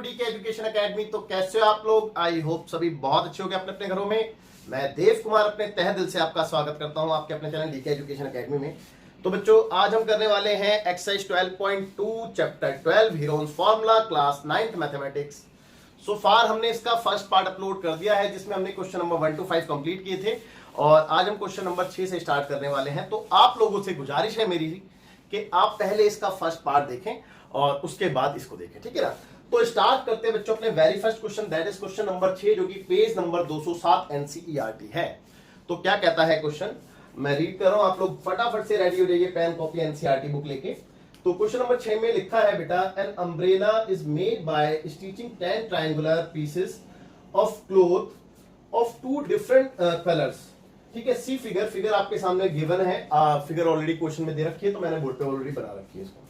DK education academy. तो कैसे हो आप लोग? आई होप सभी बहुत अच्छे हो गए अपने अपने घरों में। मैं देव कुमार अपने तहे दिल से आपका स्वागत करता हूं आपके अपने चैनल डीके एजुकेशन एकेडमी में। तो बच्चों, आज हम करने वाले हैं exercise 12.2 chapter 12 Heron's formula class 9th mathematics. So far हमने इसका फर्स्ट पार्ट अपलोड कर दिया है, जिसमें हमने क्वेश्चन नंबर 1 to 5 कंप्लीट किए थे और आज हम क्वेश्चन नंबर 6 से स्टार्ट करने वाले हैं। तो आप लोगों से गुजारिश है मेरी कि आप पहले इसका फर्स्ट पार्ट देखें और उसके बाद इसको देखें, ठीक है ना। तो स्टार्ट करते हैं बच्चों अपने very first question, that is question number 6, जो कि पेज नंबर 207 एनसीईआरटी है। तो क्या कहता है क्वेश्चन, मैं रीड कर रहा हूं, आप लोग फटाफट से रेडी हो जाइए पेन कॉपी एनसीईआरटी बुक लेके। तो क्वेश्चन नंबर 6 में लिखा है बेटा, an umbrella is made by stitching 10 triangular pieces of cloth of 2 different colours. ठीक है, सी फिगर आपके सामने गिवन है, फिगर ऑलरेडी क्वेश्चन में दे रखी है, तो मैंने बोर्ड पे ऑलरेडी बना रखी है इसको।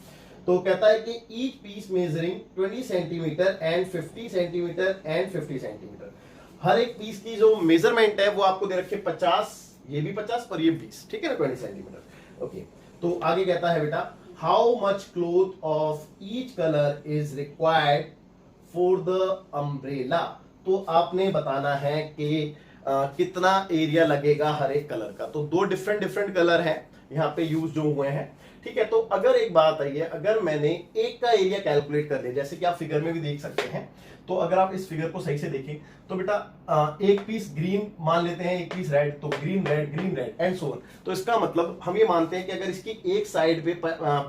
तो कहता है कि each piece measuring 20 centimetre and 50 centimetre and 50 centimetre. हर एक पीस की जो मेजरमेंट है वो आपको दे रखे 50, ये भी 50 और ये 20, ठीक है ना, 20 सेंटीमीटर। ओके, तो आगे कहता है बेटा, how much cloth of each colour is required for the umbrella. तो आपने बताना है कि कितना एरिया लगेगा हर एक कलर का। तो 2 डिफरेंट कलर हैं यहाँ पे यूज जो हुए हैं, ठीक है। तो अगर एक बात आई है, अगर मैंने एक का एरिया कैलकुलेट कर दिया, जैसे कि आप फिगर में भी देख सकते हैं, तो अगर आप इस फिगर को सही से देखें तो बेटा एक पीस ग्रीन मान लेते हैं, एक पीस रेड, तो green red and so on. तो इसका मतलब हम ये मानते हैं कि अगर इसकी एक साइड पे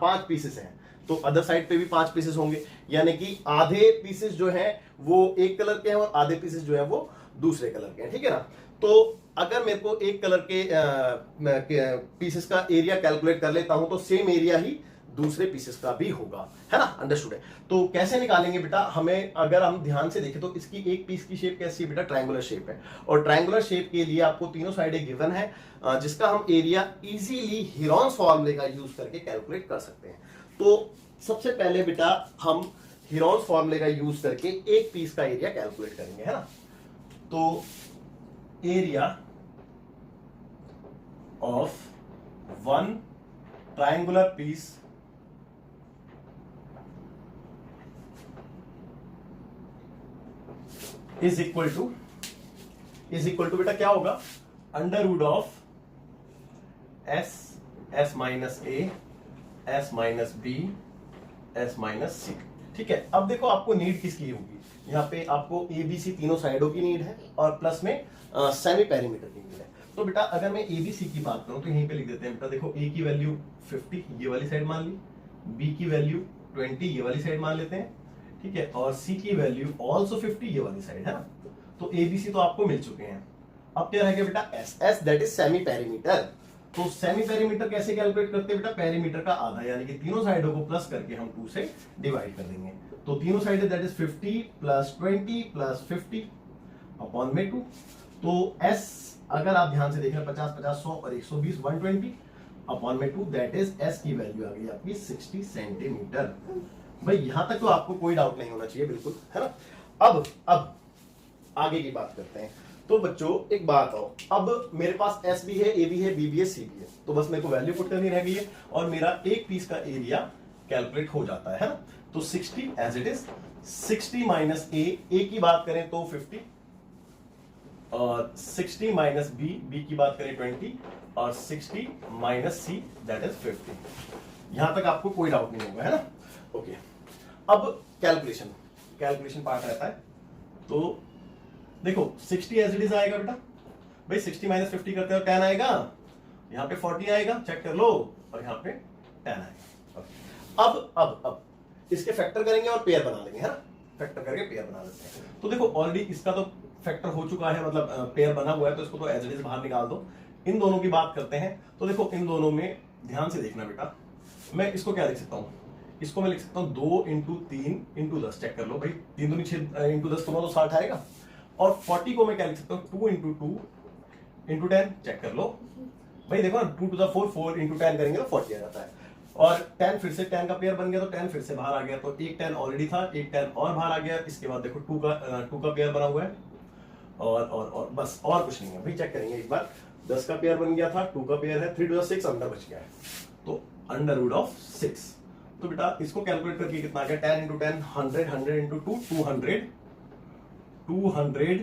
5 पीसेस हैं तो अदर साइड पे भी 5 पीसेस होंगे, यानी कि आधे पीसेस जो हैं वो एक कलर के हैं और आधे पीसेस जो है वो दूसरे कलर के हैं, ठीक है ना। तो अगर मेरे को एक कलर के पीसेस का एरिया कैलकुलेट कर लेता हूं तो सेम एरिया ही दूसरे पीसेस का भी होगा, है ना, अंडरस्टूड है। तो कैसे निकालेंगे बेटा, हमें अगर हम ध्यान से देखें तो इसकी एक पीस की शेप कैसी है बेटा, ट्रायंगुलर शेप है। और ट्रायंगुलर शेप के लिए आपको तीनों साइडें गिवन है, जिसका हम एरिया इजीली हीरोन्स फॉर्मूले का यूज करके कैलकुलेट कर सकते हैं। तो सबसे पहले बेटा हम हीरोन्स फॉर्मूले का यूज करके एक पीस का एरिया कैलकुलेट करेंगे, है ना। तो area of 1 triangular piece is equal to बेटा क्या होगा, under root of s minus a, s minus b, s minus c. ठीक है, अब देखो आपको नीड किसकी होगी, यहाँ पे आपको ए बी सी तीनों साइडों की नीड है और प्लस में सेमी पेरीमीटर की नीड है। तो बेटा अगर मैं ए बी सी की बात करूं तो यहीं पे लिख देते हैं बेटा, देखो ए की वैल्यू 50 ये वाली साइड मान ली, बी की वैल्यू 20 ये वाली साइड मान लेते हैं, ठीक है, और सी की वैल्यू ऑल्सो 50 ये वाली साइड, है ना। तो ए बी सी तो आपको मिल चुके हैं। अब क्या रहेगा बेटा, S, S that is semi perimeter. तो सेमी पेरीमीटर कैसे कैलकुलेट करते हैं बेटा, पेरीमीटर का आधा, यानी कि तीनों साइडों को प्लस करके हम 2 से डिवाइड कर देंगे। तो तीनों side that is 50 plus 20 plus 50 upon में 2। तो एस अगर आप ध्यान से देख रहे हैं 50 50 100 और 120 120 अपॉन में 2, दैट इज एस की वैल्यू आ गई आपकी 60 सेंटीमीटर। भाई यहां तक तो आपको कोई डाउट नहीं होना चाहिए, बिल्कुल, है ना। अब आगे की बात करते हैं। तो बच्चों एक बात आओ, अब मेरे पास एस भी है, ए भी है, बी भी है, सी भी है, तो बस मेरे को वैल्यू पुट करनी रह गई है और मेरा एक पीस का एरिया कैलकुलेट हो जाता है ना। तो 60 एज इट इज, 60 माइनस ए की बात करें तो 50 और 60 माइनस बी की बात करें 20 और 60 माइनस सी दैट इज 50। यहां तक आपको कोई डाउट नहीं होगा, है ना। ओके, अब कैलकुलेशन पार्ट रहता है। तो देखो 60 एज इट इज आएगा बेटा, भाई 60 माइनस 50 करते हो 10 आएगा, यहाँ पे 40 आएगा, चेक कर लो, और यहाँ पे 10 आएगा। अब इसके फैक्टर करेंगे और पेयर बना लेंगे, है ना, फैक्टर करके पेयर बना लेते हैं। तो देखो ऑलरेडी इसका तो फैक्टर हो चुका है, मतलब पेयर बना हुआ है, तो इसको तो एज इट इज बाहर निकाल दो। इन दोनों की बात करते हैं। तो देखो इन दोनों में ध्यान से देखना बेटा, मैं इसको क्या लिख सकता हूँ, इसको मैं लिख सकता हूँ 2 इंटू 3 इंटू 10, चेक कर लो भाई, 3 दूनी 6 इंटू 10 तो 60 आएगा। और 40 को मैं क्या लिख सकता हूँ, 2 इंटू 2 इंटू 10, चेक कर लो भाई, देखो ना 2 टू द 4, 4 इंटू 10 करेंगे तो 40 आ जाता है। और 10 फिर से 10 का पेयर बन गया तो 10 फिर से बाहर आ गया, तो एक 10 ऑलरेडी था, एक 10 और बाहर आ गया। इसके बाद देखो 2 का पेयर बना हुआ है और बस और कुछ नहीं है भाई, चेक करेंगे एक बार, 10 का पेयर बन गया था, 2 का पेयर है, 3 टू द 6 अंदर बच गया है, तो अंडर रूट ऑफ 6। तो बेटा इसको कैलकुलेट करके कितना आ गया, 10 into 10 100, 100 into 2 200, 200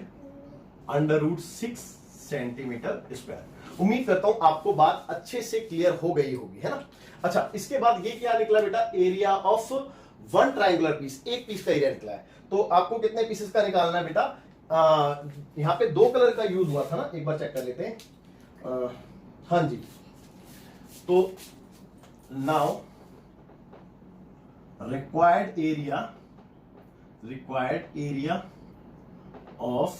under root 6 centimetre square. उम्मीद करता हूं आपको बात अच्छे से क्लियर हो गई होगी, है ना। अच्छा, इसके बाद ये क्या निकला बेटा, area of one triangular piece, एक पीस का एरिया निकला है। तो आपको कितने पीसेस का निकालना है बेटा, यहां पे 2 कलर का यूज हुआ था ना, एक बार चेक कर लेते हैं। हाँ जी, तो now required area of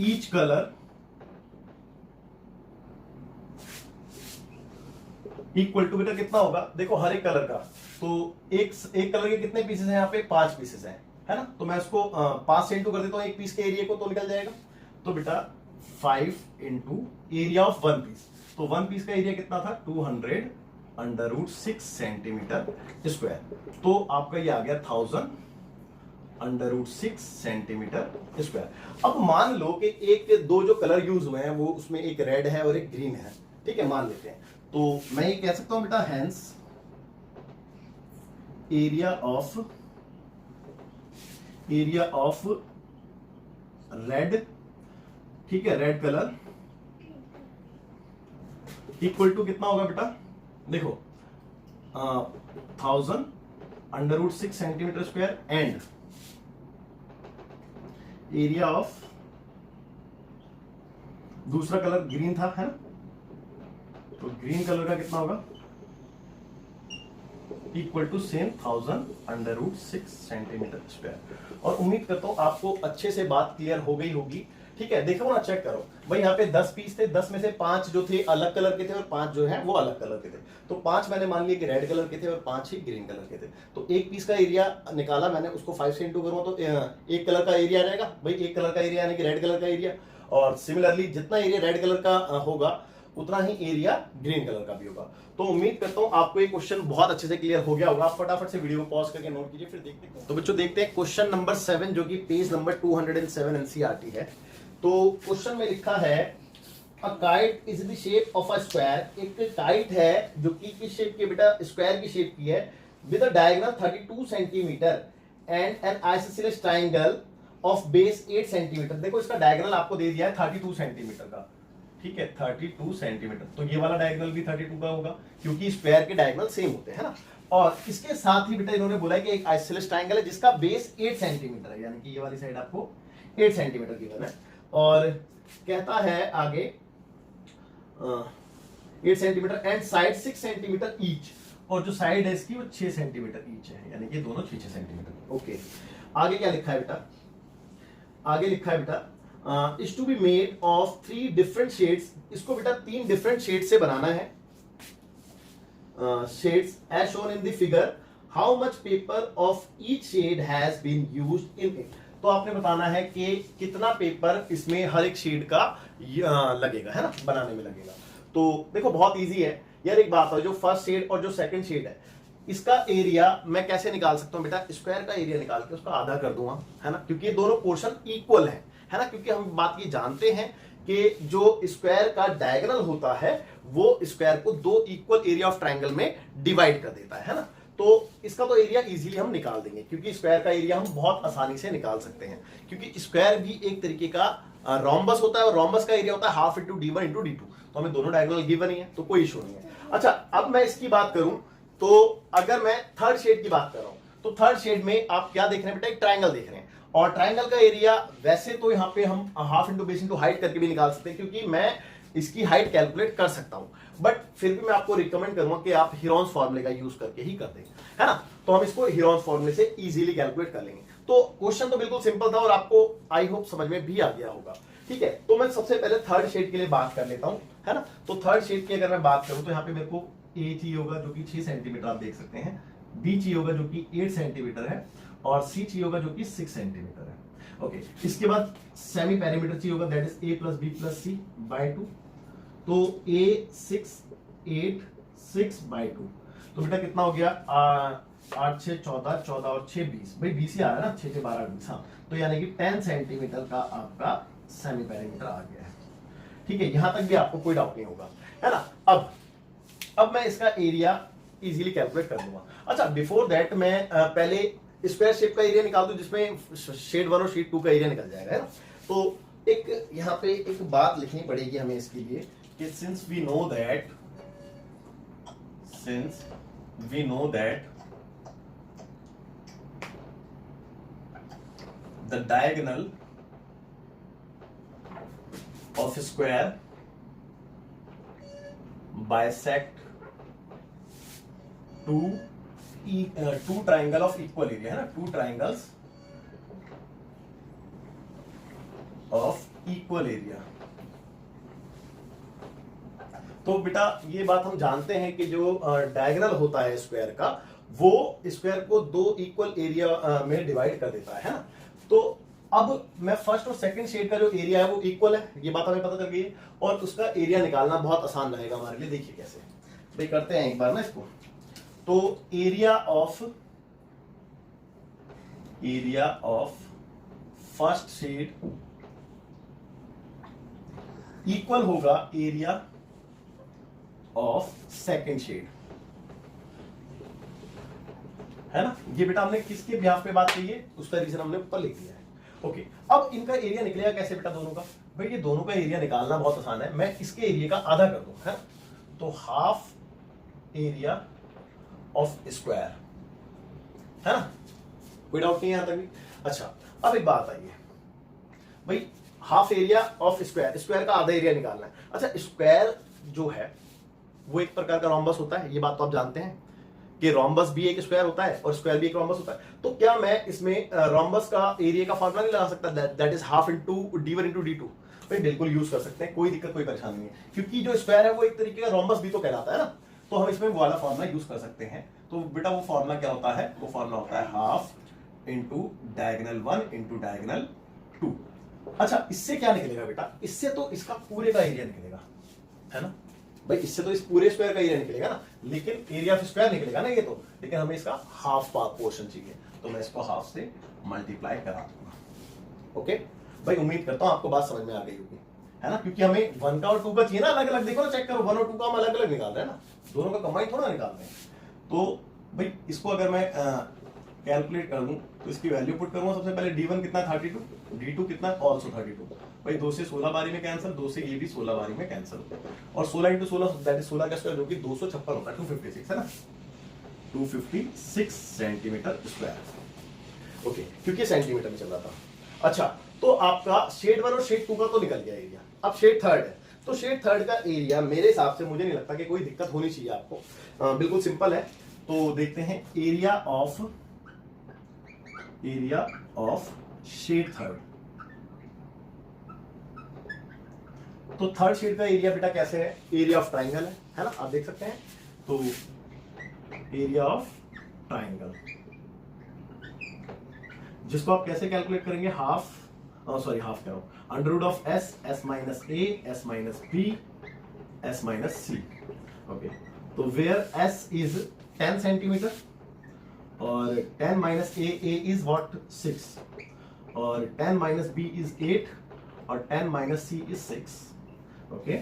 each colour equal to बेटा कितना होगा, देखो हर एक कलर का, तो एक कलर के कितने पीसेस हैं यहाँ पे, 5 पीसेस हैं, है ना। तो मैं इसको 5 से इंटू कर देता हूँ एक पीस के एरिया को, तो निकल जाएगा। तो बेटा 5 इंटू एरिया ऑफ 1 पीस, तो 1 पीस का एरिया कितना था, 200 अंडर रूट 6 सेंटीमीटर स्क्वायर। तो आपका ये आ गया 1000 अंडर रूट 6 सेंटीमीटर स्क्वायर। अब मान लो कि एक दो जो कलर यूज हुए हैं वो, उसमें एक रेड है और एक ग्रीन है, ठीक है, मान लेते हैं। तो मैं ये कह सकता हूं बेटा, हेंस एरिया ऑफ रेड, ठीक है, रेड कलर इक्वल टू कितना होगा बेटा, देखो 1000 under root 6 centimetre square and area of दूसरा कलर ग्रीन था, है ना, तो ग्रीन कलर का कितना होगा, equal to same 1000 under root 6 centimetre square. और उम्मीद करता हूं आपको अच्छे से बात क्लियर हो गई होगी, ठीक है। देखो ना, चेक करो भाई, यहाँ पे 10 पीस थे, 10 में से 5 जो थे अलग कलर के थे और 5 जो है वो अलग कलर के थे। तो 5 मैंने मान लिया कि रेड कलर के थे और 5 ही ग्रीन कलर के थे। तो एक पीस का एरिया निकाला मैंने, उसको 5 से इंटू करूंगा तो एक कलर का एरिया रहेगा भाई, एक कलर का एरिया यानी कि रेड कलर का एरिया। और सिमिलरली जितना एरिया रेड कलर का होगा उतना ही एरिया ग्रीन कलर का भी होगा। तो उम्मीद करता हूं आपको ये क्वेश्चन बहुत अच्छे से क्लियर हो गया होगा। आप फटाफट से वीडियो को पॉज करके नोट कीजिए, फिर देखते हैं। तो बच्चों देखते हैं क्वेश्चन नंबर 7 जो कि पेज नंबर 207 एनसीईआरटी है। तो क्वेश्चन में लिखा है a kite is the shape of a square. एक काइट है जो कि किस शेप की बेटा, स्क्वायर की शेप की है, with a diagonal 32 centimetre and N isosceles triangle of base 8 centimetre. देखो इसका डायगोनल आपको दे दिया है 32 सेंटीमीटर का, ठीक है, 32 सेंटीमीटर। तो ये वाला डायगोनल भी 32 का होगा क्योंकि स्क्वायर के डायगोनल सेम होते हैं ना। और इसके साथ ही बेटा इन्होंने बोला है कि एक आइसोसेलेस ट्रायंगल है जिसका बेस 8 सेंटीमीटर है, यानी कि ये वाली साइड आपको 8 सेंटीमीटर गिवन है। और कहता है आगे 8 centimetre and side 6 centimetre each, और जो साइड है इसकी वो 6 सेंटीमीटर ईच है, यानी कि दोनों 6 सेंटीमीटर। ओके, आगे क्या लिखा है बेटा, आगे लिखा है बेटा is to be made of 3 different shades. इसको बेटा 3 डिफरेंट शेड से बनाना है, shades as shown in the figure. How much paper of each shade has been used in it. तो आपने बताना है कि कितना पेपर इसमें हर एक शेड का लगेगा, है ना, बनाने में लगेगा। तो देखो बहुत इजी है यार। एक बात है, जो फर्स्ट शेड और जो सेकंड शेड है इसका एरिया मैं कैसे निकाल सकता हूं बेटा, स्क्वायर का एरिया निकाल के उसका आधा कर दूंगा, है ना, क्योंकि ये दोनों पोर्शन इक्वल है ना। क्योंकि हम बात ये जानते हैं कि जो स्क्वायर का डायगोनल होता है वो स्क्वायर को 2 इक्वल एरिया ऑफ ट्रायंगल में डिवाइड कर देता है ना। तो इसका तो एरिया इजीली हम निकाल देंगे, क्योंकि स्क्वायर का एरिया हम बहुत आसानी से निकाल सकते हैं, क्योंकि स्क्वायर भी एक तरीके का रोम्बस होता है और रोम्बस का एरिया होता है half into d1 into d2। तो हमें दोनों डायगोनल गिवन ही है, तो कोई इशू नहीं है। अच्छा, अब मैं इसकी बात करूं तो अगर मैं थर्ड शेड की बात कर रहा हूं तो थर्ड शेड में आप क्या देख रहे हैं बेटा, एक ट्रायंगल देख रहे हैं। और ट्रायंगल का एरिया वैसे तो यहाँ पे हम half into base into height करके भी निकाल सकते हैं, क्योंकि मैं इसकी हाइट कैलकुलेट कर सकता हूं। बट फिर भी मैं आपको रिकमेंड करूंगा कि आप हीरोन्स फॉर्मूले का यूज करके ही कर दें, है ना। तो हम इसको हीरोन्स फॉर्मूले से इजीली कैलकुलेट कर लेंगे। तो क्वेश्चन तो बिल्कुल सिंपल था और आपको आई होप समझ में भी आ गया होगा, ठीक है। तो मैं सबसे पहले थर्ड शेड के लिए बात कर लेता हूं, है ना। तो थर्ड शेड की अगर मैं बात करूं तो यहाँ पे मेरे को ए चाहिए होगा जो कि 6 सेंटीमीटर आप देख सकते हैं, बी चाहिए होगा जो कि 8 सेंटीमीटर है, और सी चाहिए होगा जो कि 6 सेंटीमीटर है। ओके, इसके बाद सेमी पैरामीटर चाहिए होगा, that is A plus B plus C by 2। तो a 6 8 6 बाय 2, तो बेटा कितना हो गया, 8 6 14 14 और 6 20, भाई 20 ही आ रहा है ना, 6 6 12 20। हाँ, तो यानी कि 10 सेंटीमीटर का आपका सेमी पैरामीटर आ गया है, ठीक है। यहां तक भी आपको कोई डाउट नहीं होगा, है ना। अब मैं इसका एरिया इजीली कैलकुलेट कर लूंगा। अच्छा, बिफोर दैट मैं पहले स्क्वायर शेप का एरिया निकाल दूं जिसमें शेड 1 और शेड 2 का एरिया निकल जाएगा, है ना। तो एक यहाँ पे एक बात लिखनी पड़ेगी हमें इसके लिए कि since we know that the diagonal of a square bisect two triangle of equal area, है ना, two triangles of equal area। तो बेटा ये बात हम जानते हैं कि जो डायगोनल होता है स्क्वायर का, वो स्क्वायर को दो इक्वल एरिया में डिवाइड कर देता है ना। तो अब मैं फर्स्ट और सेकंड शेड का जो एरिया है वो इक्वल है, ये बात हमें पता चल गई है, और उसका एरिया निकालना बहुत आसान रहेगा हमारे लिए। देखिए कैसे भाई करते हैं एक बार ना इसको। तो area of first shade equal होगा एरिया ऑफ सेकंड शेड, है ना। ये बेटा हमने किसके बिहाफ पे बात की है, उसका रीजन हमने ऊपर लिख दिया है। ओके, अब इनका एरिया निकलेगा कैसे बेटा दोनों का? भाई ये दोनों का एरिया निकालना बहुत आसान है। मैं इसके एरिया का आधा कर दूं, है, तो हाफ एरिया ऑफ स्क्वायर, है ना। कोई डाउट नहीं है यहां तक भी? अच्छा, अब एक बात आई है भाई, हाफ एरिया ऑफ स्क्वायर का आधा एरिया निकालना है। अच्छा, स्क्वायर जो है वो एक प्रकार का रोम्बस होता है, ये बात तो आप जानते हैं कि रोम्बस भी एक स्क्वायर होता है और स्क्वायर भी एक रोम्बस होता है। तो क्या मैं इसमें रोम्बस का एरिया का फॉर्मूला नहीं लगा सकता, that is half into d1 into d2? भाई बिल्कुल यूज कर सकते हैं, कोई दिक्कत कोई परेशानी नहीं है, क्योंकि जो स्क्वायर है वो एक तरीके का रोम्बस भी तो कहलाता है ना। तो हम इसमें वो वाला फॉर्मूला यूज कर सकते हैं। तो बेटा वो फॉर्मूला क्या होता है? वो फॉर्मूला होता है half into diagonal 1 into diagonal 2। अच्छा, इससे क्या निकलेगा बेटा? इससे तो इसका पूरे का एरिया निकलेगा, है ना भाई। इससे तो इस पूरे स्क्वायर का एरिया निकलेगा ना, लेकिन एरिया ऑफ स्क्वायर निकलेगा ना ये तो, लेकिन हमें इसका हाफ पोर्शन चाहिए, तो मैं इसको हाफ से मल्टीप्लाई करा दूंगा। ओके भाई, उम्मीद करता हूं आपको बात समझ में आ गई होगी, है ना, क्योंकि हमें 1 का और 2 का चाहिए ना अलग अलग। देखो ना, चेक करो, 1 और 2 का हम अलग अलग निकाल रहे हैं ना, दोनों का कंबाइन थोड़ा निकाल रहे हैं। तो भाई इसको अगर मैं कैलकुलेट कर दूं तो इसकी वैल्यू पुट करूंगा। सबसे पहले d1 कितना? 32, d2 कितना? ऑल्सो 32। भाई 2 से 16 बारी में कैंसिल, 2 से ये भी 16 बारी में कैंसिल, और 16 इंटू 16 दैट इज 16 का स्क्वायर, जो कि 256 होता है, 256 है ना, 256 सेंटीमीटर स्क्वायर। ओके, क्योंकि सेंटीमीटर में चल रहा था। अच्छा, तो आपका शेड 1 और शेड 2 का तो निकल गया एरिया। अब शेड 3 है, तो शेड 3 का एरिया मेरे हिसाब से मुझे नहीं लगता कि कोई दिक्कत होनी चाहिए आपको, बिल्कुल सिंपल है। तो देखते हैं एरिया ऑफ शेड 3। तो थर्ड शेड का एरिया बेटा कैसे है? एरिया ऑफ ट्राइंगल है ना, आप देख सकते हैं। तो एरिया ऑफ ट्राइंगल, जिसको आप कैसे कैलकुलेट करेंगे? हाफ करो, under root of s minus a, s minus b, s minus c। Okay, तो वेयर s इज 10 सेंटीमीटर और 10 माइनस a इज व्हाट? 6, और 10 माइनस b इज 8 और 10 माइनस c इज 6। ओके,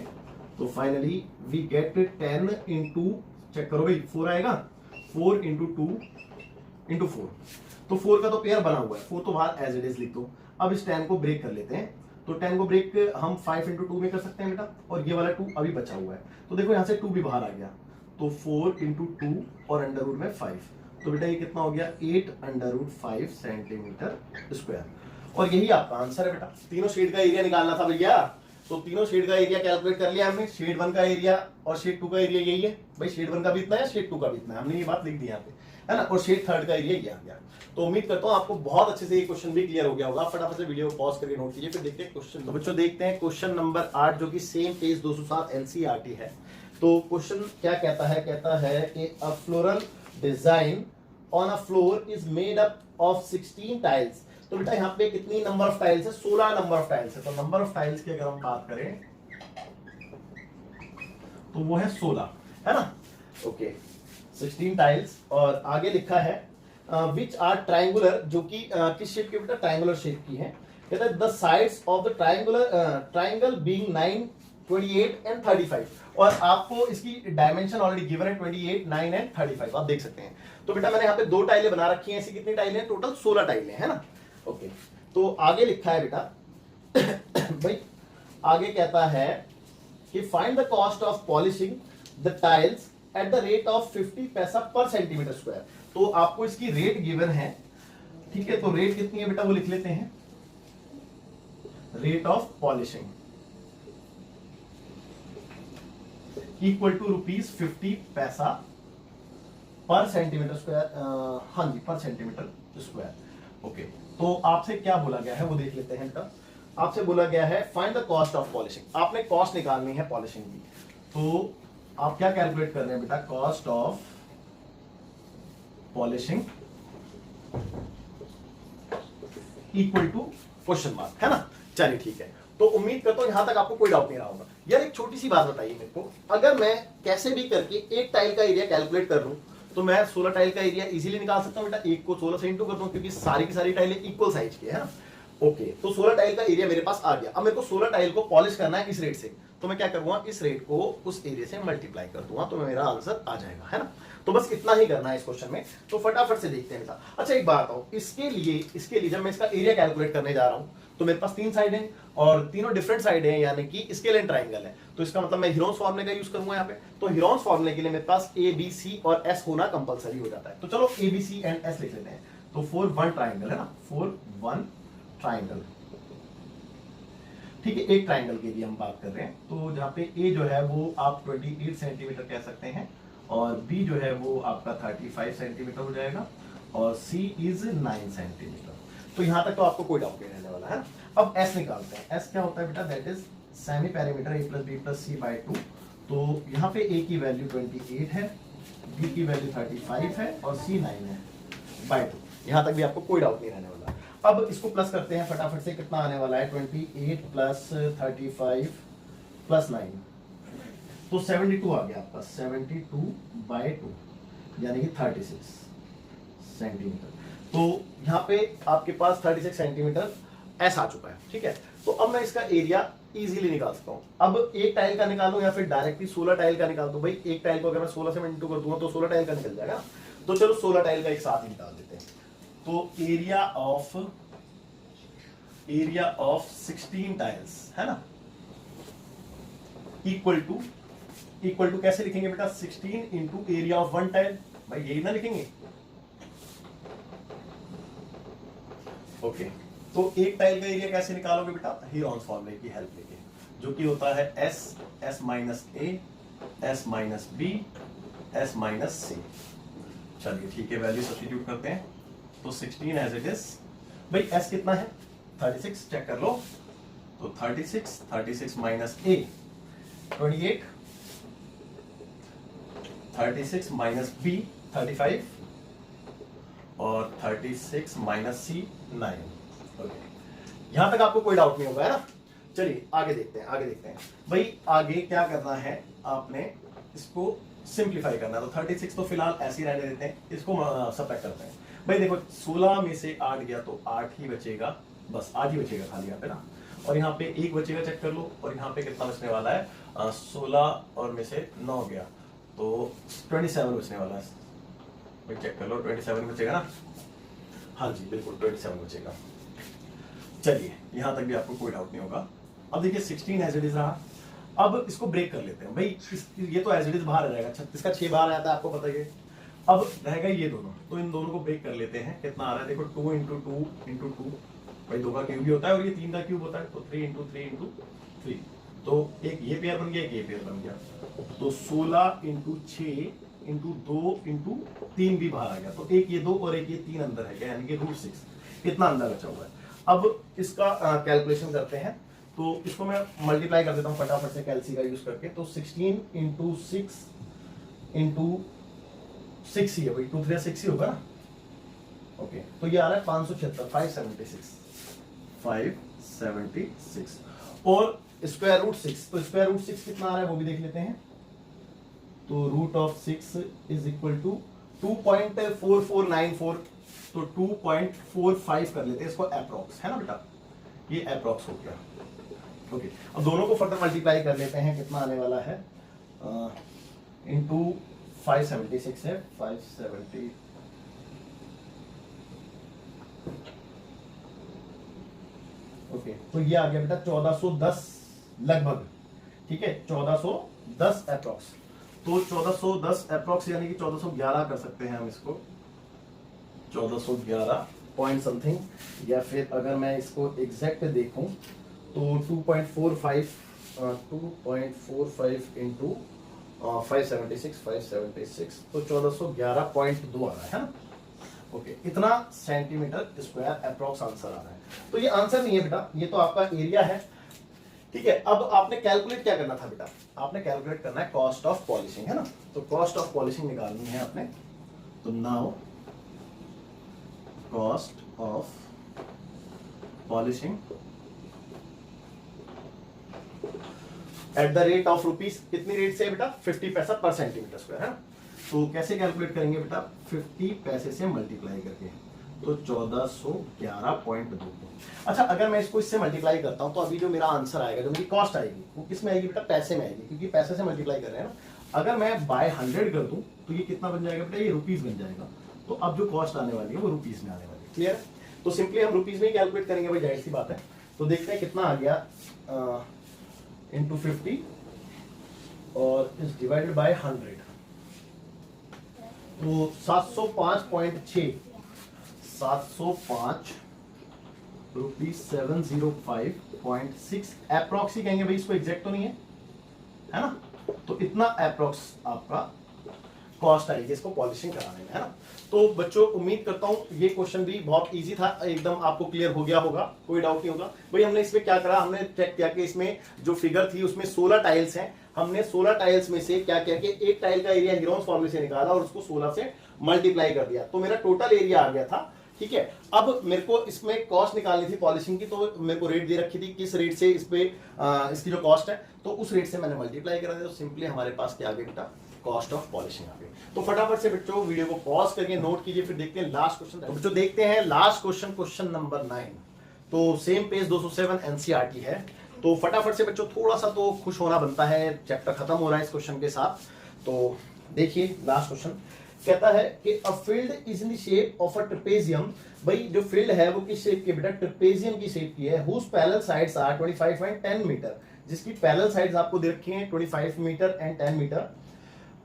तो finally we get 10 into, check करो भाई, 4 आएगा, 4 into 2 into 4। तो 4 का तो पेयर बना हुआ है, 4 तो बाहर एज इट इज लिख दो। अब इस 10 को ब्रेक कर लेते हैं, तो 10 को ब्रेक हम 5 इंटू 2 में कर सकते हैं बेटा, और ये वाला 2 अभी बचा हुआ है। तो देखो यहाँ से 2 भी बाहर आ गया, तो 4 इंटू 2 और अंडर रूट में 5, तो बेटा ये कितना हो गया? 8 अंडर रूट 5 सेंटीमीटर स्क्वायर। और यही आपका आंसर है बेटा। तीनों शेड का एरिया निकालना था भैया, तो तीनों शेड का एरिया कैलकुलेट कर लिया हमने। शेड 1 का एरिया और शेड 2 का एरिया यही है भाई, शेड 1 का भी इतना है, शेड 2 का भी इतना है, हमने ये बात लिख दी यहाँ पे, है ना। और शेड 3 का एरिया ये आ गया। तो उम्मीद करता हूँ आपको बहुत अच्छे से ये क्वेश्चन भी क्लियर हो गया होगा। फटाफट से वीडियो पॉज करके नोट कीजिए, फिर देखते हैं क्वेश्चन। तो बच्चों देखते हैं क्वेश्चन नंबर 8, जो कि सेम पेज 207 एनसीईआरटी है। तो क्वेश्चन क्या कहता है? कहता है कि a floral design on a floor is made up of 16 tiles. तो बेटा यहाँ पे कितनी नंबर ऑफ टाइल्स है? 16 नंबर ऑफ टाइल्स है। तो नंबर ऑफ टाइल्स की अगर हम बात करें तो वो है 16, है ना। ओके, 16 टाइल्स, और आगे लिखा है विच आर ट्राइंगुलर, जो कि किस शेप की बेटा? ट्राइंगुलर शेप की है। कहता है the sides of the triangle being 9 28 and 35, और आपको इसकी डायमेंशन ऑलरेडी गिवन है 28, 9 एंड 35, आप देख सकते हैं। तो बेटा मैंने यहाँ पे 2 टाइलें बना रखी हैं, ऐसी कितनी टाइलें हैं? टोटल 16 टाइलें, है ना। ओके, तो आगे लिखा है बेटा भाई, आगे कहता है कि find the cost of polishing the tiles at the rate of 50 पैसा पर सेंटीमीटर स्क्वायर। तो आपको इसकी रेट गिवन है, ठीक है। तो रेट कितनी है बेटा वो लिख लेते हैं, rate of polishing equal to ₹50 पैसा पर सेंटीमीटर स्क्वायर, हाँ जी पर सेंटीमीटर स्क्वायर। ओके, तो आपसे क्या बोला गया है वो देख लेते हैं बेटा। आपसे बोला गया है find the cost of polishing, आपने कॉस्ट निकालनी है पॉलिशिंग की। तो आप क्या कैलकुलेट कर रहे हैं बेटा, cost of polishing equal to question mark, है ना। चलिए ठीक है, तो उम्मीद करता हूं यहां तक आपको कोई डाउट नहीं रहा होगा। यार एक छोटी सी बात बताइए मेरे को, अगर मैं कैसे भी करके एक टाइल का एरिया कैलकुलेट कर लूं तो मैं 16 टाइल का एरिया इजीली निकाल सकता हूं बेटा। एक को 16 से इंटू कर दूं, क्योंकि सारी की सारी टाइलें इक्वल साइज की है ना। ओके, तो 16 टाइल का एरिया मेरे पास आ गया। अब मेरे को 16 टाइल को पॉलिश करना है इस रेट से, तो मैं क्या करूंगा, इस रेट को उस एरिया से मल्टीप्लाई कर दूंगा, तो मेरा आंसर आ जाएगा, है ना। तो बस इतना ही करना है इस क्वेश्चन में। तो फटाफट से देखते हैं बेटा। अच्छा एक बात बताओ, इसके लिए जब मैं इसका एरिया कैलकुलेट करने जा रहा हूं तो मेरे पास 3 साइड हैं और तीनों डिफरेंट साइड हैं, यानी कि स्केल एंड ट्राइंगल है। तो इसका मतलब मैं हीरोन्स फॉर्मूले का यूज करूंगा यहाँ पे। तो हीरोन्स फॉर्मूले के लिए मेरे पास ए बी सी और एस होना कंपलसरी हो जाता है। तो चलो A B C and S लिख लेते हैं। तो 4 1 ट्राइंगल है ना, 4 1 ट्राइंगल, ठीक है। एक ट्राइंगल के लिए हम बात कर रहे हैं। तो जहाँ पे ए जो है वो आप 28 सेंटीमीटर कह सकते हैं, और बी जो है वो आपका 35 सेंटीमीटर हो जाएगा, और सी इज 9 सेंटीमीटर। तो यहां तक तो आपको कोई डाउट नहीं रहने वाला है। अब एस निकालते हैं। एस क्या होता है बेटा, that is semi perimeter A plus B plus C by 2। तो यहाँ पे ए की वैल्यू 28 है, बी की वैल्यू 35 है और सी 9 है बाय 2। यहां तक भी आपको कोई डाउट नहीं रहने वाला। अब इसको प्लस करते हैं फटाफट से, कितना आने वाला है, 28 प्लस 35 प्लस 9, तो 72 आ गया आपका, 72 बाय 2 यानी कि 36 सेंटीमीटर। तो यहाँ पे आपके पास 36 सेंटीमीटर एस आ चुका है, ठीक है। तो अब मैं इसका एरिया इजीली निकाल सकता हूँ। अब एक टाइल का निकालूं या फिर डायरेक्टली 16 टाइल का निकाल दूं। भाई एक टाइल को अगर मैं 16 से इंटू कर दूंगा तो 16 टाइल का निकल जाएगा। तो चलो 16 टाइल का एक साथ ही निकाल देते हैं। तो एरिया ऑफ 16 टाइल्स है ना, इक्वल टू कैसे लिखेंगे बेटा, 16 इंटू एरिया ऑफ 1 टाइल। भाई यही ना लिखेंगे। ओके, तो एक टाइल का एरिया कैसे निकालोगे बेटा, हीरोन्स फॉर्मूले की हेल्प लेके, जो कि होता है s minus a, s minus b, s minus c. चलिए ठीक है, वैल्यू सब्स्टिट्यूट करते हैं। तो 16 एज इट इज। भाई एस कितना है, 36, चेक कर लो। तो 36 माइनस ए 28, 36 माइनस बी 35 और 36 माइनस सी 9। ओके, यहां तक आपको कोई डाउट नहीं होगा, है ना। चलिए आगे देखते हैं। भाई आगे क्या करना है, आपने इसको सिंप्लीफाई करना है। तो 36 तो फिलहाल ऐसे ही रहने देते हैं, इसको सबट्रैक्ट करते हैं। भाई देखो 16 में से 8 गया तो 8 ही बचेगा, बस 8 ही बचेगा खाली यहाँ पे ना। और यहाँ पे 1 बचेगा, चेक कर लो। और यहाँ पे कितना बचने वाला है, 16 और में से 9 गया तो 27 बचने वाला है। भाई चेक कर लो, 27 बचेगा ना। हाँ जी बिल्कुल 27 बचेगा। चलिए यहां तक भी आपको कोई डाउट नहीं होगा। अब देखिए 16 एज इट इज रहा। अब इसको ब्रेक कर लेते हैं। भाई ये तो एज इट इज बाहर आ जाएगा, 36 का 6 बाहर आता है, आपको पता ही है। अब रहेगा ये दोनों, तो इन दोनों को ब्रेक कर लेते हैं। कितना आ रहा है देखो, 2 इंटू 2 इंटू 2। भाई 2 का क्यूब ही होता है और ये 3 का क्यूब होता है, तो 3 इंटू 3 इंटू 3। तो एक ये पेयर बन गया, एक ये पेयर बन गया। तो 16 इंटू 6 इंटू 2 इंटू 3 भी बाहर आ गया। तो एक ये 2 और एक ये 3 अंदर है, यानी कि √6 इतना अंदर बचा हुआ है। अब इसका कैलकुलेशन करते हैं। तो इसको मैं मल्टीप्लाई कर देता हूँ फटाफट से कैलसी का यूज करके। तो 16 इंटू 6 इंटू 6 ही है भाई, 2 3 6 ही होगा ना। ओके, तो ये आ रहा है 576 576 और स्क्वायर रूट 6। तो स्क्वायर रूट 6 कितना आ रहा है वो भी देख लेते हैं। तो √6 इज इक्वल टू 2.4494। तो 2.45 कर लेते हैं इसको अप्रोक्स, है ना बेटा, ये अप्रोक्स हो गया। ओके, अब दोनों को फर्दर मल्टीप्लाई कर लेते हैं, कितना आने वाला है इंटू 576 है 570 ओके, तो ये आ गया बेटा 1410 लगभग, ठीक है 1410 अप्रोक्स। तो 1410 अप्रोक्स यानी कि 1411 कर सकते हैं हम इसको, 1411 पॉइंट समथिंग, या फिर अगर मैं इसको एग्जैक्ट देखूं तो 2.45 इंटू 576 तो 1411.2 आ रहा है ना। ओके, इतना सेंटीमीटर स्क्वायर अप्रोक्स आंसर आ रहा है। तो ये आंसर नहीं है बेटा, ये तो आपका एरिया है, ठीक है। अब आपने कैलकुलेट क्या करना था बेटा, आपने कैलकुलेट करना है कॉस्ट ऑफ पॉलिशिंग, है ना। तो कॉस्ट ऑफ पॉलिशिंग निकालनी है आपने। तो now cost of polishing at the rate of rupees, कितनी रेट से है बेटा 50 पैसा पर सेंटीमीटर स्क्वायर, है ना। तो कैसे कैलकुलेट करेंगे बेटा, 50 पैसे से मल्टीप्लाई करके, तो 1411.2। अच्छा, अगर मैं इसको इससे मल्टीप्लाई करता हूं तो अभी जो मेरा आंसर आएगा, जो मेरी कॉस्ट आएगी वो किस में आएगी बेटा, पैसे में आएगी, क्योंकि पैसे से मल्टीप्लाई कर रहे हैं ना। अगर मैं बाय 100 कर दूं तो ये कितना बन जाएगा बेटा, ये रुपीज बन जाएगा। तो अब जो कॉस्ट आने वाली है वो रुपीज में आने वाली है, क्लियर है। तो सिंपली हम रुपीज में ही कैलकुलेट करेंगे भाई, जाहिर सी बात है। तो देखते हैं कितना आ गया इंटू 50 और इज डिवाइडेड बाय 100, तो 705.6 705 रुपीज 705.6 अप्रोक्स ही कहेंगे भाई, इसको एग्जैक्ट तो नहीं है ना। तो इतना अप्रोक्स आपका कॉस्ट आएगी इसको पॉलिशिंग कराने में, है ना। तो बच्चों उम्मीद करता हूं ये क्वेश्चन भी बहुत इजी था, एकदम आपको क्लियर हो गया होगा, कोई डाउट नहीं होगा। भाई हमने इसमें क्या करा, हमने चेक किया कि इसमें जो फिगर थी उसमें 16 टाइल्स हैं, हमने 16 टाइल्स में से क्या किया कि एक टाइल का एरिया हीरोन्स फॉर्मूले से निकाला और उसको 16 से मल्टीप्लाई कर दिया, तो मेरा टोटल एरिया आ गया था, ठीक है। अब मेरे को इसमें कॉस्ट निकालनी थी पॉलिशिंग की, तो मेरे को रेट दे रखी थी, किस रेट से इस पे इसकी जो कॉस्ट है, तो उस रेट से मैंने मल्टीप्लाई करा दिया, तो सिंपली हमारे पास क्या आ गया बेटा, कॉस्ट ऑफ पॉलिशिंग आ गई। तो फटाफट से बच्चों वीडियो को पॉज करके नोट कीजिए, फिर देखते हैं लास्ट क्वेश्चन। तो बच्चों देखते हैं लास्ट क्वेश्चन, क्वेश्चन नंबर 9। तो सेम पेज 207 एनसीईआरटी है। तो फटाफट से बच्चों थोड़ा सा तो खुश होना बनता है, चैप्टर खत्म हो रहा है इस क्वेश्चन के साथ। तो देखिए लास्ट क्वेश्चन कहता है कि a field is in the shape of a trapezium. भाई जो फील्ड है वो किस शेप की बेटा, ट्रेपेजियम की शेप की है। Whose parallel sides are 25 and 10 metre, जिसकी पैरेलल साइड्स आपको दे रखी हैं 25 मीटर एंड 10 मीटर।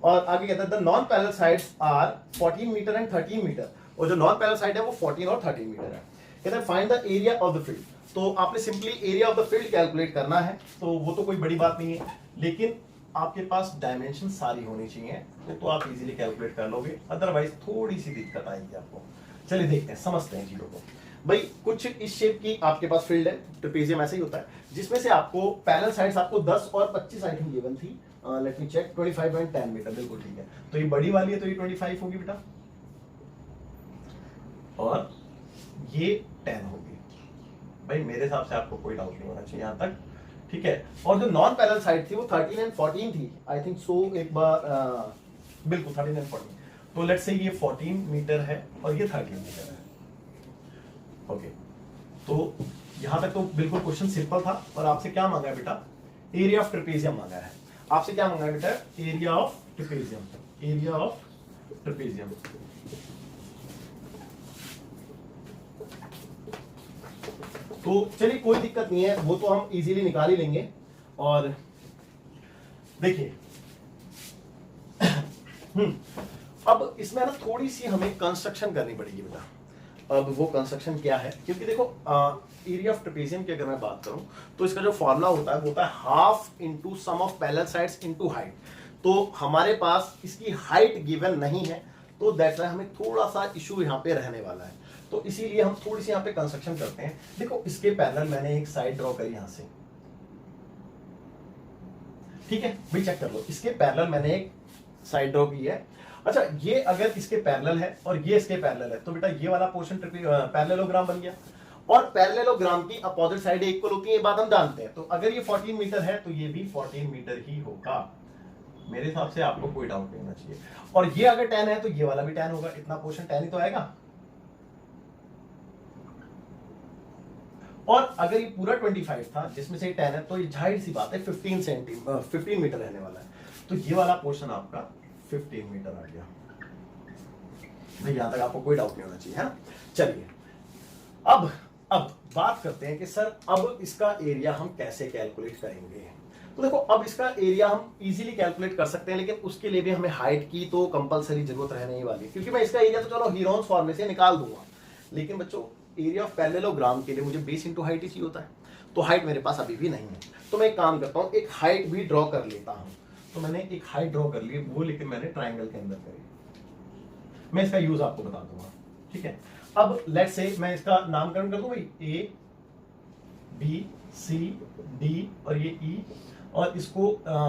और आगे कहता है the non parallel sides are 14 metre and 13 metre, और जो नॉन पैरेलल साइड है वो 14 और 13 मीटर है। कहता है find the area of the field. तो आपने simply area of the field calculate करना है, तो वो तो कोई बड़ी बात नहीं है, लेकिन आपके पास डायमेंशन सारी होनी चाहिए, तो आप इजीली कैलकुलेट कर लोगे, अदरवाइज थोड़ी सी दिक्कत आएगी आपको। चलिए देखते हैं, समझते हैं चीजों को। भाई कुछ इस शेप की आपके पास फील्ड है, ट्रेपेजियम ऐसे ही होता है, जिसमें से आपको पैरेलल साइड्स आपको 10 और 25 आई थिंक गिवन थी, let me check, 25 and 10 metre, बिल्कुल ठीक है। तो ये बड़ी वाली है तो ये 25 होगी बेटा, और ये 10 होगी। भाई मेरे हिसाब से आपको कोई डाउट नहीं होना चाहिए यहां तक, ठीक है। और जो नॉन पैरेलल साइड थी वो 13 एंड 14 थी आई थिंक सो, एक बार बिल्कुल 13 एंड 14। तो लेट्स से ये 14 मीटर है और ये 13 मीटर है, ओके। तो यहां तक तो बिल्कुल क्वेश्चन सिंपल था। और आपसे क्या मांगा है बेटा, एरिया ऑफ ट्रेपेजियम मांगा है। आपसे क्या मांगा है बेटा, area of trapezium, area of trapezium. तो चलिए कोई दिक्कत नहीं है, वो तो हम इजीली निकाल ही लेंगे। और देखिए अब इसमें ना थोड़ी सी हमें कंस्ट्रक्शन करनी पड़ेगी बेटा। अब वो कंस्ट्रक्शन क्या है, क्योंकि देखो एरिया ऑफ ट्रेपेजियम की अगर मैं बात करूं तो इसका जो फॉर्मूला होता है वो होता है half into sum of parallel sides into height. तो हमारे पास इसकी हाइट गिवन नहीं है, तो दैट्स व्हाई हमें थोड़ा सा इशू यहाँ पे रहने वाला है। तो इसीलिए हम थोड़ी सी यहाँ पे कंस्ट्रक्शन करते हैं। देखो इसके पैरेलल मैंने एक साइड ड्रॉ करी यहां से, ठीक है भाई, चेक कर लो, इसके पैरेलल मैंने एक साइड ड्रॉ की है। अच्छा ये अगर इसके पैरेलल है और ये इसके पैरेलल है, तो बेटा ये वाला पोर्शन पैरेललोग्राम बन गया। और पैरेललोग्राम की अपोजिट साइड इक्वल होती है, ये बात हम जानते हैं। तो अगर ये 14 मीटर है तो ये भी 14 मीटर ही होगा, मेरे हिसाब से आपको कोई डाउट नहीं होना चाहिए। और ये अगर 10 है तो ये वाला भी 10 होगा, इतना पोर्शन 10 ही तो आएगा। और अगर ये पूरा 25 था जिसमें से 10 है, तो ये जाहिर सी बात है 15 मीटर रहने वाला है। तो ये वाला पोर्शन आपका 15 मीटर आ गया भाई, यहां तक आपको कोई डाउट नहीं होना चाहिए, है ना। चलिए अब बात करते हैं कि सर अब इसका एरिया हम कैसे कैलकुलेट करेंगे। तो देखो, अब इसका एरिया हम इजीली कैलकुलेट कर सकते हैं, लेकिन उसके लिए भी हमें हाइट की तो कंपलसरी जरूरत रहने ही वाली है, क्योंकि मैं इसका एरिया तो चलो हीरोन्स फॉर्मूले से निकाल दूंगा, लेकिन बच्चों एरिया ऑफ पैरेललोग्राम के लिए मुझे बेस इंटू हाइट ही चाहिए होता है। तो हाइट मेरे पास अभी भी नहीं है, तो मैं एक काम करता हूं, एक हाइट भी ड्रॉ कर लेता हूं। तो मैंने एक हाइट ड्रॉ कर ली, वो लेकिन मैंने ट्राइंगल के अंदर करी। मैं इसका यूज आपको बता दूंगा, ठीक है। अब लेट से मैं इसका नामकरण कर दूं भाई, ए बी सी डी और ये ई, और इसको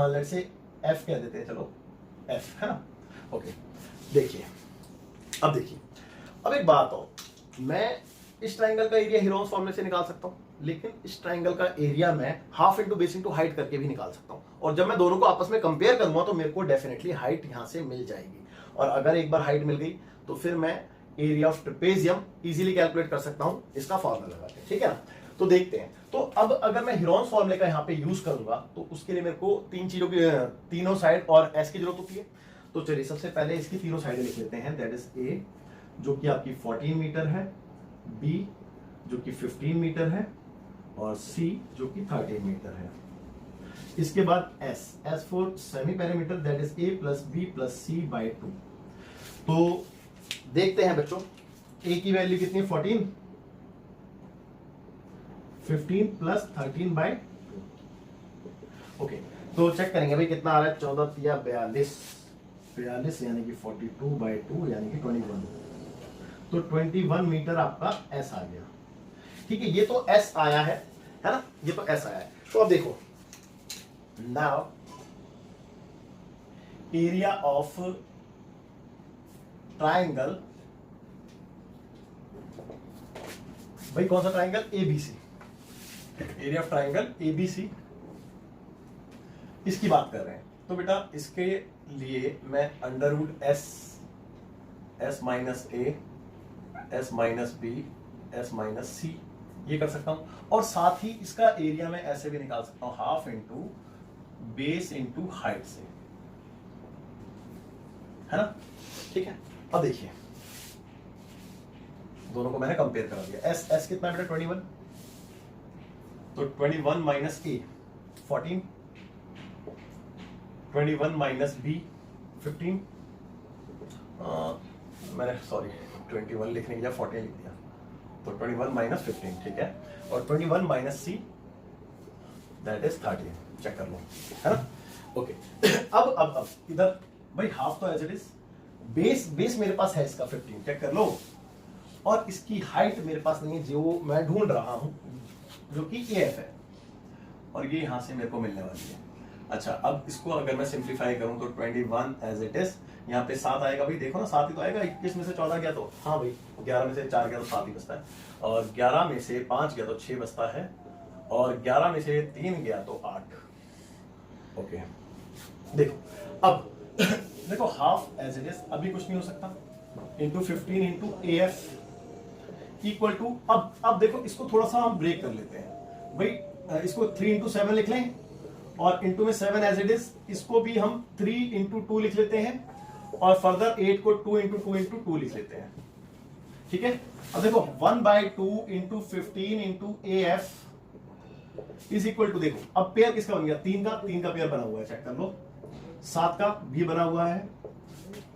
लेट से एफ कह देते हैं, चलो एफ, है ना। ओके, देखिए अब देखिए, अब एक बात हो, मैं इस ट्राइंगल का एरिया हीरोन्स फॉर्मूले से निकाल सकता हूं, लेकिन इस ट्राइंगल का एरिया मैं half into base into height करके भी निकाल सकता हूं। और जब मैं दोनों को आपस में कंपेयर करूंगा तो मेरे को डेफिनेटली हाइट यहां से मिल जाएगी, और अगर एक बार हाइट मिल गई तो फिर मैं area of trapezium easily calculate कर सकता हूं इसका फॉर्मूला लगा के, ठीक है ना। तो देखते हैं, तो अब अगर मैं हीरोन्स फॉर्मूले का यहां पे यूज करूंगा तो उसके लिए मेरे को तीन चीजों की, तीनों साइड और एस की जरूरत होती है। तो चलिए सबसे पहले इसकी तीनों साइडें लिख लेते हैं। दैट इज ए जो कि आपकी 14 मीटर है, बी जो कि 15 मीटर है, और सी जो कि 13 मीटर है। इसके बाद S for semi perimeter, that is A plus B plus C by 2। तो देखते हैं बच्चों, ए की वैल्यू कितनी है 14, 15 प्लस 13 बाई 2। ओके, तो चेक करेंगे भाई कितना आ रहा है, 14 या 42 यानी कि 42 बाई 2 यानी कि 21। तो 21 मीटर आपका एस आ गया, ठीक है। ये तो एस आया है ना, ये तो एस आया है। तो अब देखो, नाउ एरिया ऑफ ट्राइंगल, भाई कौन सा triangle, ABC, area of triangle ABC, इसकी बात कर रहे हैं। तो बेटा इसके लिए मैं under root s minus a, s minus b, s minus c ये कर सकता हूं, और साथ ही इसका एरिया मैं ऐसे भी निकाल सकता हूं, half into base into height से, है ना, ठीक है। अब देखिए दोनों को मैंने कंपेयर करा दिया। एस कितना बेटा 21, तो 21 माइनस ए 14, 21 माइनस बी 15, मैंने सॉरी 21 लिखने की जगह 14 लिख दिया, तो 21 माइनस 15, ठीक है। और 21 minus C that is 13, check कर लो, है ना। ओके, अब इधर भाई हाफ तो एज इट इज, बेस मेरे पास है इसका 15, चेक कर लो, और इसकी हाइट मेरे पास नहीं है जो मैं ढूंढ रहा हूं, जो कि एफ है, और ये यहां से मेरे को मिलने वाली है। अच्छा, अब इसको अगर मैं सिंप्लीफाई करूं तो 21 एज इट इज, यहाँ पे 7 आएगा भाई, देखो ना 7 ही तो आएगा, 21 में से 14 गया तो हाँ भाई, 11 में से 4 गया तो 7 ही बचता है, और 11 में से 5 गया तो 6 बचता है, और 11 में से 3 गया तो 8। ओके, देखो अब देखो हाफ एज इट इज, अभी कुछ नहीं हो सकता, into 15 into A F equal to, अब देखो इसको थोड़ा सा हम ब्रेक कर लेते हैं भाई, इसको 3 इंटू 7 लिख लें, और इंटू में 7 एज इट इज, इसको भी हम 3 इंटू 2 लिख लेते हैं, और फर्दर 8 को 2 इंटू 2 इंटू 2 लिख लेते हैं, ठीक है। अब देखो 1/2 into 15 into A F is equal to, देखो अब पेयर किसका बन गया, 3 का पेयर बना हुआ है, चेक कर लो, 7 का भी बना हुआ है,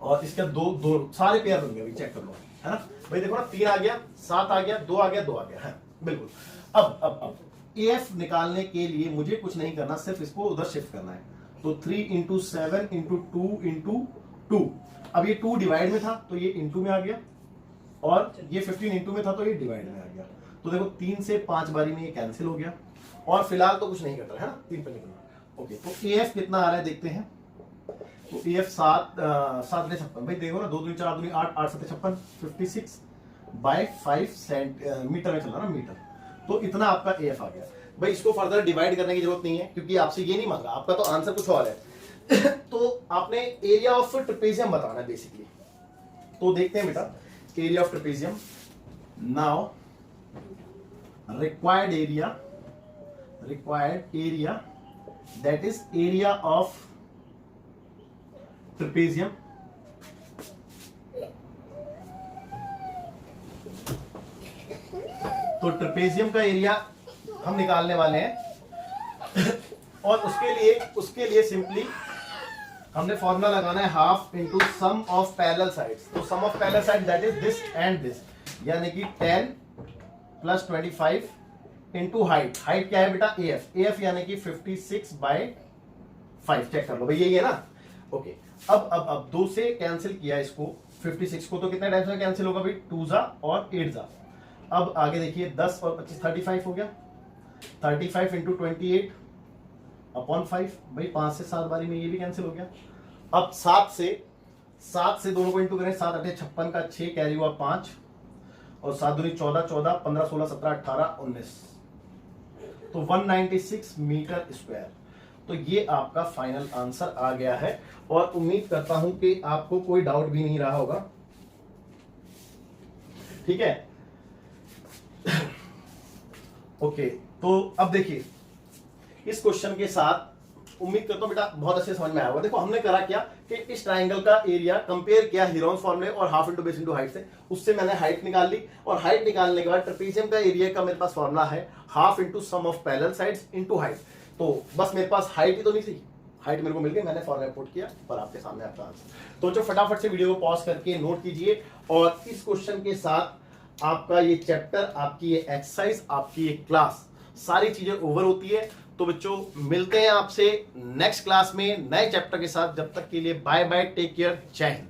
और इसका दो सारे पेयर बन गए भाई, चेक कर लो, है ना भाई। देखो ना 3 आ गया, 7 आ गया, 2 आ गया, 2 आ गया, है बिल्कुल। अब एफ निकालने के लिए मुझे कुछ नहीं करना, सिर्फ इसको उधर शिफ्ट करना है। तो 3 इंटू 7 इंटू 2 इंटू 2, अब ये 2 डिवाइड में था तो ये इंटू में आ गया, और ये 15 इंटू में था तो ये डिवाइड में आ गया। तो देखो 3 से 5 बारी में ये कैंसिल हो गया, और फिलहाल तो कुछ नहीं कर रहा है ना, 3 पे निकलना। ओके, तो एफ कितना आ रहा है देखते हैं। तो एफ 7 56 भाई, देखो ना 2 दूनी 4 दूनी 8, 8 7 56, 56 बाय 5 सेंटीमीटर में चल रहा ना, मीटर, तो इतना आपका एफ आ गया भाई। इसको फर्दर डिवाइड करने की जरूरत नहीं है, क्योंकि आपसे ये नहीं मांगा, आपका तो आंसर कुछ और है। तो आपने एरिया ऑफ ट्रेपेजियम बताना है बेसिकली। तो देखते हैं बेटा area of trapezium. Now required area that is area of trapezium, तो ट्रेपेजियम का एरिया हम निकालने वाले हैं और उसके लिए सिंपली हमने फॉर्मूला लगाना है half into sum of parallel sides. तो sum of parallel side that is this and this, यानी कि 10 प्लस 25 इंटू हाइट। हाइट क्या है बेटा? AF यानी कि 56/5। चेक कर लो भाई, यही है ना? ओके, अब 2 से कैंसिल किया इसको, 56 को तो कितने टाइम्स में कैंसिल होगा भाई? 2 जा और 8 जा। अब आगे देखिए 10 और 25 35 हो गया, 35 इंटू 28 अपॉन 5। भाई 5 से 7 बारी में ये भी कैंसिल हो गया। अब 7 से दोनों को इंटू करें, 7 8 56 का 6 कैरी हुआ 5 और 7 दूनी 14 14 15 16 17 18 19, तो 196 मीटर स्क्वायर। तो ये आपका फाइनल आंसर आ गया है और उम्मीद करता हूं कि आपको कोई डाउट भी नहीं रहा होगा। ठीक है, ओके, तो अब देखिए इस क्वेश्चन के साथ उम्मीद करता हूं बेटा बहुत अच्छे समझ में आया होगा। देखो हमने करा क्या कि इस ट्राइंगल का एरिया कंपेयर किया हीरोन्स फॉर्मूले और half into base into height से, उससे मैंने हाइट निकाल ली और हाइट निकालने के बाद ट्रेपेजियम का एरिया का मेरे पास फॉर्मूला है half into sum of parallel sides into height. तो बस मेरे पास हाइट ही तो नहीं थी, हाइट मेरे को मिल गई, मैंने फॉर्मूला पुट किया और आपके सामने आपका आंसर। तो जो फटाफट से वीडियो को पॉज करके नोट कीजिए और इस क्वेश्चन के साथ आपका ये चैप्टर, आपकी ये एक्सरसाइज, आपकी ये क्लास, सारी चीजें ओवर होती है। तो बच्चों मिलते हैं आपसे नेक्स्ट क्लास में नए चैप्टर के साथ। जब तक के लिए बाय बाय, टेक केयर, जय हिंद।